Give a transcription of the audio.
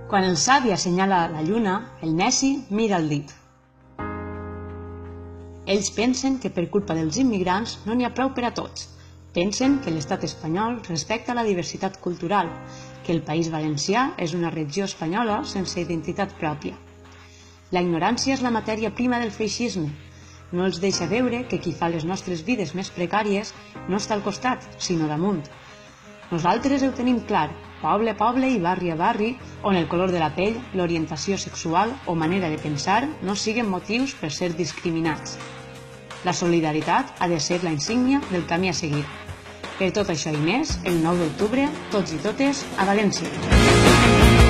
Quan el savi assenyala la lluna, el neci mira el dit. Ells pensen que per culpa dels immigrants no n'hi ha prou per a tots. Pensen que l'estat espanyol respecta la diversitat cultural, que el País Valencià és una regió espanyola sense identitat pròpia. La ignorància és la matèria prima del feixisme. No els deixa veure que qui fa les nostres vides més precàries no està al costat, sinó damunt. Nosaltres ho tenim clar, poble a poble i barri a barri, on el color de la pell, l'orientació sexual o manera de pensar no siguen motius per ser discriminats. La solidaritat ha de ser la insígnia del camí a seguir. Per tot això i més, el 9 d'octubre, tots i totes a València.